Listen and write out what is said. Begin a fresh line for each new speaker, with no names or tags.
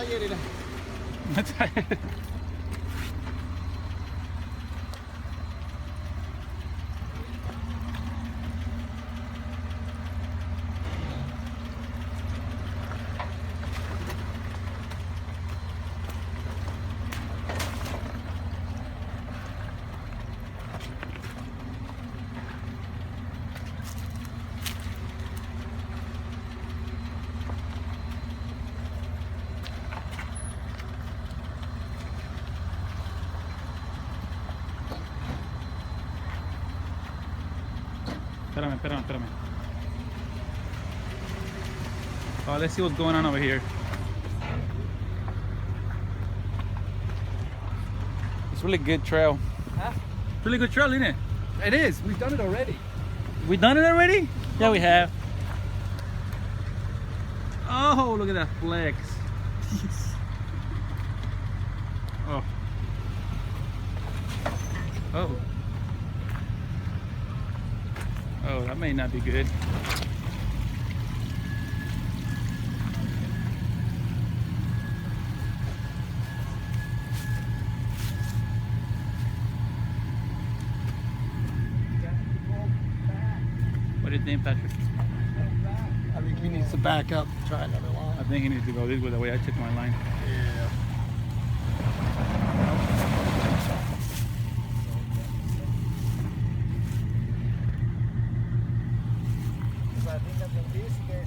tallerina.
Espérame. Oh, let's see what's going on over here. It's really good trail.
Huh?
Really good trail, isn't it?
It is. We've done it already.
We done it already? Yeah, we have. Oh, look at that flex. Oh. Oh. Oh, that may not be good. What do you think, Patrick?
I think he needs to back up and try another line.
I think he needs to go this way, the way I took my line.
Yeah. I think that in this case,